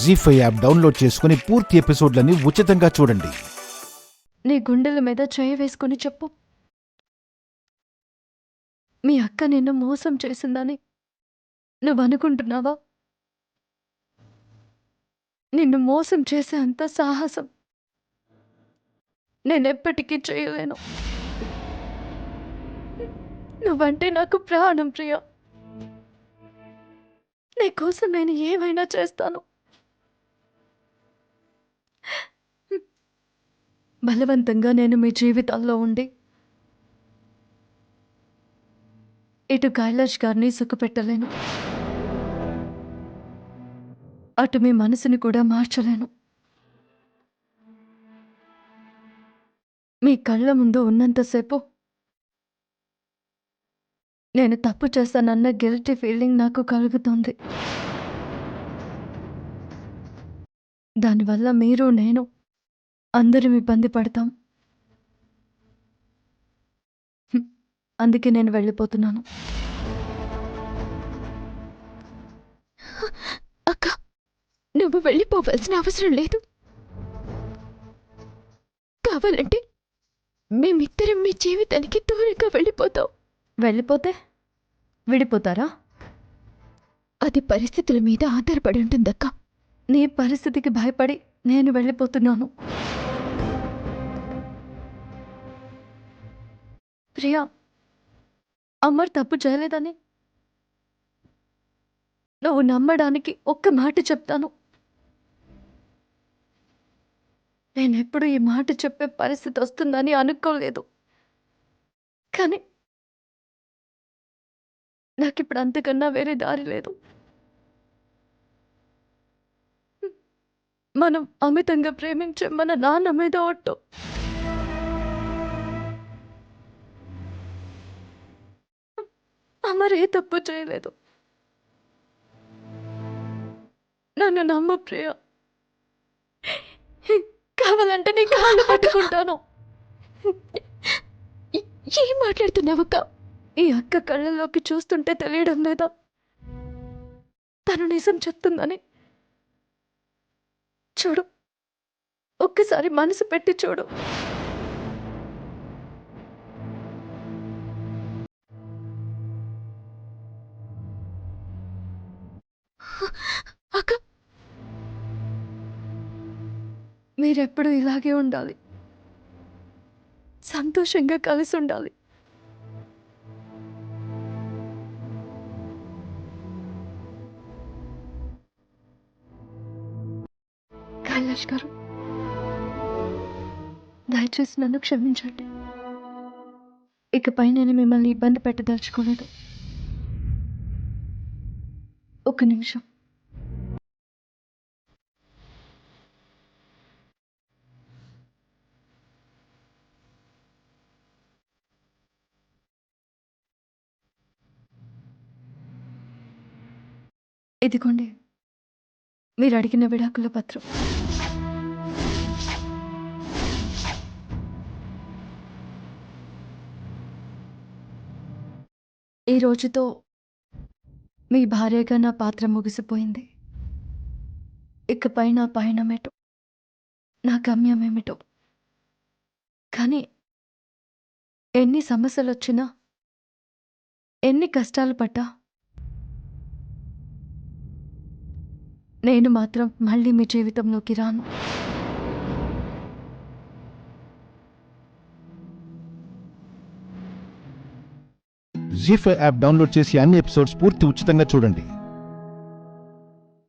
జీ5 app download చేసుకుని పూర్తి ఎపిసోడ్లని ఉచితంగా చూడండి. నీ గుండెల మీద చేయి వేసుకుని చెప్పు, మీ అక్క నిన్ను మోసం చేసిందని నువ్వు అనుకుంటున్నావా? నిన్ను మోసం చేసే అంత సాహసం నేనెప్పటికీ చేయలేను. నువ్వంటే నాకు ప్రాణం ప్రియ. నీకోసం నేను ఏమైనా చేస్తాను. బలవంతంగా నేను మీ జీవితాల్లో ఉండి ఇటు కైలాష్ గారిని సుఖపెట్టలేను, అటు మీ మనసుని కూడా మార్చలేను. మీ కళ్ళ ముందు ఉన్నంతసేపు నేను తప్పు చేశానన్న గిల్టీ ఫీలింగ్ నాకు కలుగుతుంది. దానివల్ల మీరు నేను అందరం ఇబ్బంది పడతాం. అందుకే నేను వెళ్ళిపోతున్నాను. అక్క, నువ్వు వెళ్ళిపోవలసిన అవసరం లేదు. కావాలంటే మేమిద్దరం మీ జీవితానికి దూరంగా వెళ్ళిపోతాం. వెళ్ళిపోతే విడిపోతారా? అది పరిస్థితుల మీద ఆధారపడి ఉంటుందక్క. నీ పరిస్థితికి భయపడి నేను వెళ్ళిపోతున్నాను. ప్రియా, అమర్ తప్పు చేయలేదని నువ్వు నమ్మడానికి ఒక్క మాట చెప్తాను. నేనెప్పుడు ఈ మాట చెప్పే పరిస్థితి వస్తుందని అనుకోలేదు, కానీ నాకిప్పుడు అంతకన్నా వేరే దారి లేదు. మనం అమితంగా ప్రేమించే మన నాన్న మీద ఒట్టు. అమర్ ఏ తప్పు చేయలేదు. నన్ను నమ్మ ప్రియ. కావాలంటే నీ కాళ్ళు పట్టుకుంటాను. ఏం మాట్లాడుతున్నావక్క? ఈ అక్క కళ్ళలోకి చూస్తుంటే తెలియడం లేదా తను నిజం చెప్తుందని? చూడు, ఒక్కసారి మనసు పెట్టి చూడు. అక్క, మీరెప్పుడు ఇలాగే ఉండాలి, సంతోషంగా కలిసి ఉండాలి. కైలాష్ గారు, దయచేసి నన్ను క్షమించండి. ఇకపై నేను మిమ్మల్ని ఇబ్బంది పెట్టదలుచుకోలేదు. ఒక్క నిమిషం. ఇదిగోండి మీరు అడిగిన విడాకుల పత్రం. ఈ రోజుతో మీ భార్యగా నా పాత్ర ముగిసిపోయింది. ఇకపై నా పయనమేటో, నా గమ్యమేమిటో. కానీ ఎన్ని సమస్యలు వచ్చినా, ఎన్ని కష్టాలు పడ్డా, నేను మాత్రం మళ్ళీ మీ జీవితంలోకి రాను. జీ5 యాప్ డౌన్లోడ్ చేసి అన్ని ఎపిసోడ్స్ పూర్తి ఉచితంగా చూడండి.